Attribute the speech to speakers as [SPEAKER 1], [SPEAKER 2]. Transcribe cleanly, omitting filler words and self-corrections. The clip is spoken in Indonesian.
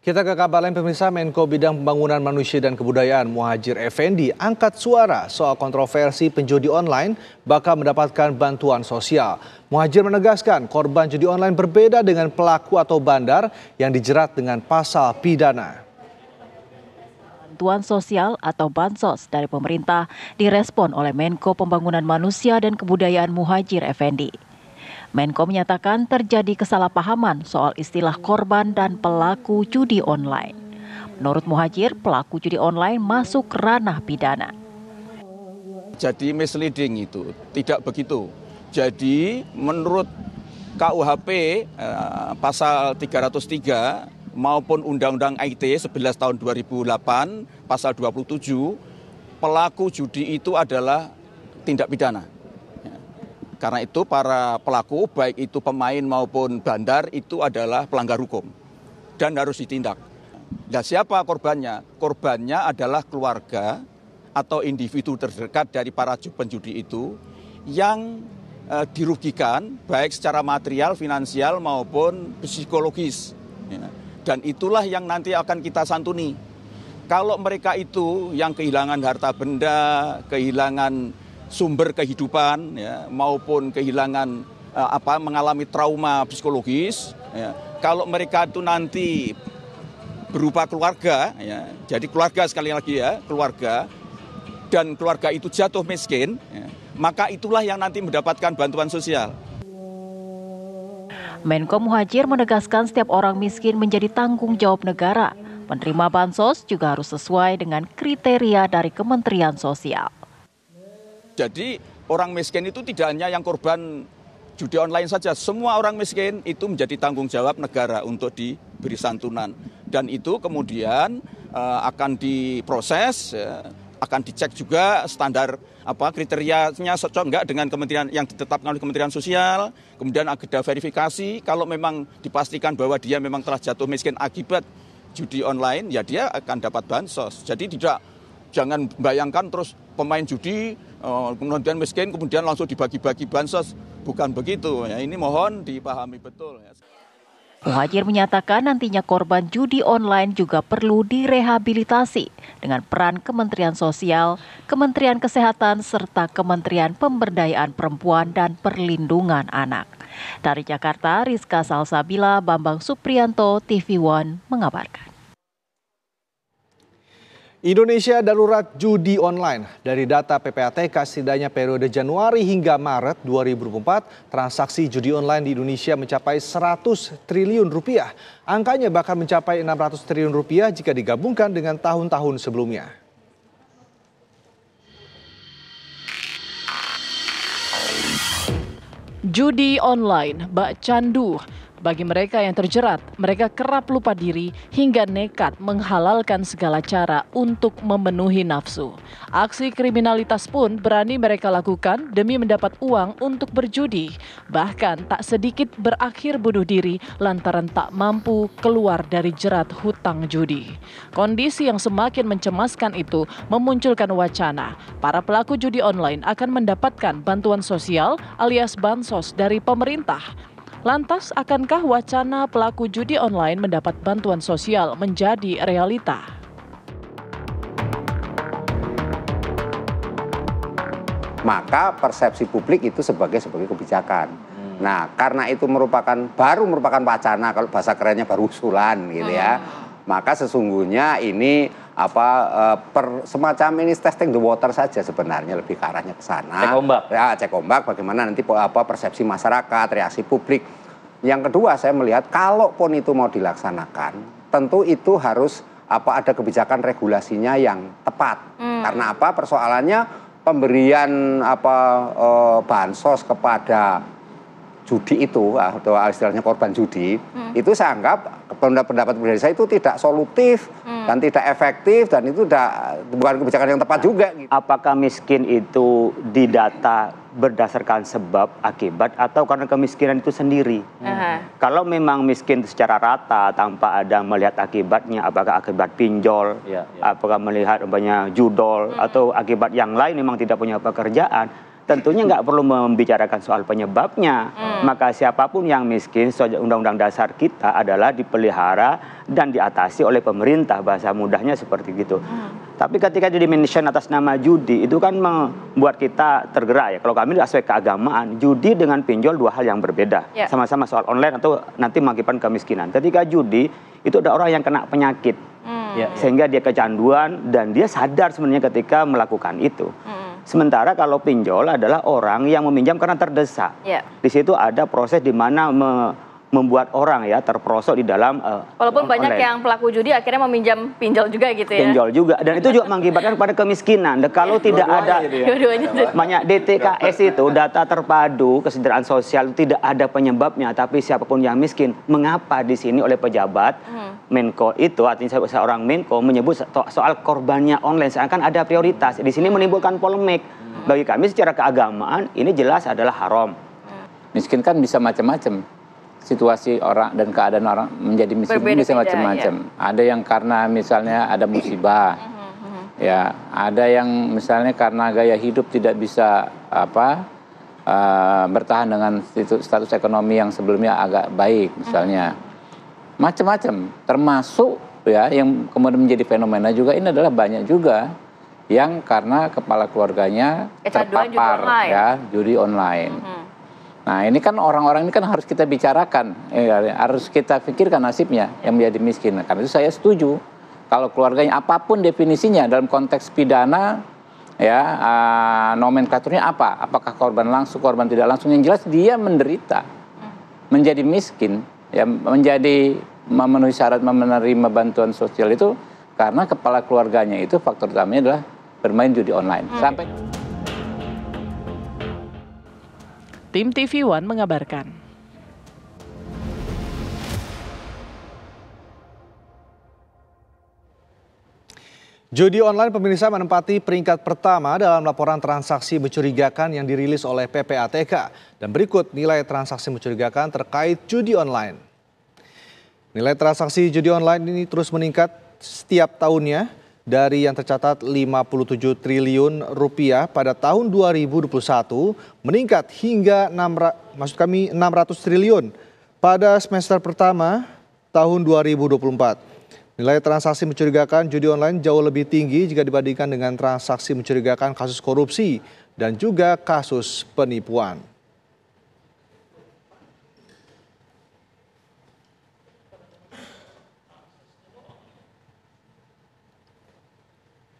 [SPEAKER 1] Kita ke kabar lain pemirsa, Menko Bidang Pembangunan Manusia dan Kebudayaan Muhadjir Effendi angkat suara soal kontroversi penjudi online bakal mendapatkan bantuan sosial. Muhadjir menegaskan korban judi online berbeda dengan pelaku atau bandar yang dijerat dengan pasal pidana.
[SPEAKER 2] Bantuan sosial atau bansos dari pemerintah direspon oleh Menko Pembangunan Manusia dan Kebudayaan Muhadjir Effendi. Menko menyatakan terjadi kesalahpahaman soal istilah korban dan pelaku judi online. Menurut Muhadjir, pelaku judi online masuk ranah pidana.
[SPEAKER 3] Jadi misleading itu, tidak begitu. Jadi menurut KUHP pasal 303 maupun Undang-Undang IT 11 tahun 2008 pasal 27, pelaku judi itu adalah tindak pidana. Karena itu para pelaku, baik itu pemain maupun bandar, itu adalah pelanggar hukum dan harus ditindak. Nah, siapa korbannya? Korbannya adalah keluarga atau individu terdekat dari para penjudi itu yang dirugikan baik secara material, finansial maupun psikologis. Dan itulah yang nanti akan kita santuni. Kalau mereka itu yang kehilangan harta benda, kehilangan sumber kehidupan, ya, maupun kehilangan mengalami trauma psikologis, ya. Kalau mereka itu nanti berupa keluarga, ya, jadi keluarga sekali lagi ya, keluarga, dan keluarga itu jatuh miskin, ya, maka itulah yang nanti mendapatkan bantuan sosial.
[SPEAKER 2] Menko Muhadjir menegaskan setiap orang miskin menjadi tanggung jawab negara. Penerima bansos juga harus sesuai dengan kriteria dari Kementerian Sosial.
[SPEAKER 3] Jadi orang miskin itu tidak hanya yang korban judi online saja. Semua orang miskin itu menjadi tanggung jawab negara untuk diberi santunan. Dan itu kemudian akan diproses, ya, akan dicek juga standar kriterianya cocok enggak dengan kementerian yang ditetapkan oleh Kementerian Sosial. Kemudian ada verifikasi, kalau memang dipastikan bahwa dia memang telah jatuh miskin akibat judi online, ya dia akan dapat bansos. Jadi jangan bayangkan terus pemain judi kemudian miskin kemudian langsung dibagi-bagi bansos, bukan begitu. Ya, ini mohon dipahami betul. Ya.
[SPEAKER 2] Muhadjir menyatakan nantinya korban judi online juga perlu direhabilitasi dengan peran Kementerian Sosial, Kementerian Kesehatan, serta Kementerian Pemberdayaan Perempuan dan Perlindungan Anak. Dari Jakarta, Rizka Salsabila, Bambang Supriyanto, TV One mengabarkan.
[SPEAKER 1] Indonesia darurat judi online. Dari data PPATK setidaknya periode Januari hingga Maret 2024, transaksi judi online di Indonesia mencapai 100 triliun rupiah. Angkanya bahkan mencapai 600 triliun rupiah jika digabungkan dengan tahun-tahun sebelumnya.
[SPEAKER 4] Judi online, bak candu. Bagi mereka yang terjerat, mereka kerap lupa diri hingga nekat menghalalkan segala cara untuk memenuhi nafsu. Aksi kriminalitas pun berani mereka lakukan demi mendapat uang untuk berjudi. Bahkan tak sedikit berakhir bunuh diri lantaran tak mampu keluar dari jerat hutang judi. Kondisi yang semakin mencemaskan itu memunculkan wacana para pelaku judi online akan mendapatkan bantuan sosial alias bansos dari pemerintah. Lantas, akankah wacana pelaku judi online mendapat bantuan sosial menjadi realita?
[SPEAKER 5] Maka persepsi publik itu sebagai kebijakan. Nah, karena itu baru merupakan wacana, kalau bahasa kerennya baru usulan gitu ya. Maka sesungguhnya ini semacam ini testing the water saja sebenarnya, lebih ke arahnya ke sana.
[SPEAKER 6] Cek ombak.
[SPEAKER 5] Ya, cek ombak bagaimana nanti persepsi masyarakat, reaksi publik. Yang kedua, saya melihat kalaupun itu mau dilaksanakan, tentu itu harus ada kebijakan regulasinya yang tepat. Karena persoalannya pemberian bansos kepada judi itu, atau istilahnya korban judi, itu saya anggap pendapat pribadi saya itu tidak solutif dan tidak efektif, dan itu bukan kebijakan yang tepat juga. Gitu.
[SPEAKER 6] Apakah miskin itu didata berdasarkan sebab akibat atau karena kemiskinan itu sendiri? Kalau memang miskin secara rata tanpa ada melihat akibatnya, apakah akibat pinjol, apakah melihat judol atau akibat yang lain memang tidak punya pekerjaan, tentunya nggak perlu membicarakan soal penyebabnya. Maka siapapun yang miskin, undang-undang dasar kita adalah dipelihara dan diatasi oleh pemerintah, bahasa mudahnya seperti gitu. Tapi ketika di-mention atas nama judi, itu kan membuat kita tergerak ya. Kalau kami di aspek keagamaan, judi dengan pinjol dua hal yang berbeda. Sama-sama soal online atau nanti mengakibatkan kemiskinan. Ketika judi, itu ada orang yang kena penyakit. Sehingga dia kecanduan dan dia sadar sebenarnya ketika melakukan itu. Sementara kalau pinjol adalah orang yang meminjam karena terdesak. Di situ ada proses di mana membuat orang ya terperosok di dalam
[SPEAKER 7] walaupun banyak
[SPEAKER 6] online.
[SPEAKER 7] yang pelaku judi akhirnya meminjam pinjol juga gitu ya.
[SPEAKER 6] Pinjol juga, dan itu juga mengakibatkan pada kemiskinan. Dan kalau tidak ada banyak DTKS itu data terpadu kesejahteraan sosial, tidak ada penyebabnya, tapi siapapun yang miskin, mengapa di sini oleh pejabat Menko itu, artinya seorang Menko menyebut soal korbannya online seakan ada prioritas. Di sini menimbulkan polemik. Bagi kami secara keagamaan ini jelas adalah haram.
[SPEAKER 8] Miskin kan bisa macam-macam. Situasi orang dan keadaan orang menjadi miskin bisa macam-macam. Ada yang karena misalnya ada musibah, ya, ada yang misalnya karena gaya hidup tidak bisa bertahan dengan status ekonomi yang sebelumnya agak baik, misalnya, macam-macam. Termasuk ya yang kemudian menjadi fenomena juga ini adalah banyak juga yang karena kepala keluarganya terpapar ya judi online. Nah ini kan orang-orang ini kan harus kita bicarakan, harus kita pikirkan nasibnya yang menjadi miskin. Nah, karena itu saya setuju kalau keluarganya apapun definisinya dalam konteks pidana, ya nomenklaturnya apa? Apakah korban langsung, korban tidak langsung? Yang jelas dia menderita, menjadi miskin, ya menjadi memenuhi syarat menerima bantuan sosial itu karena kepala keluarganya itu faktor utamanya adalah bermain judi online. Sampai
[SPEAKER 4] Tim TV One mengabarkan.
[SPEAKER 1] Judi online pemirsa menempati peringkat pertama dalam laporan transaksi mencurigakan yang dirilis oleh PPATK. Dan berikut nilai transaksi mencurigakan terkait judi online. Nilai transaksi judi online ini terus meningkat setiap tahunnya. Dari yang tercatat 57 triliun rupiah pada tahun 2021 meningkat hingga 600 triliun pada semester pertama tahun 2024. Nilai transaksi mencurigakan judi online jauh lebih tinggi jika dibandingkan dengan transaksi mencurigakan kasus korupsi dan juga kasus penipuan.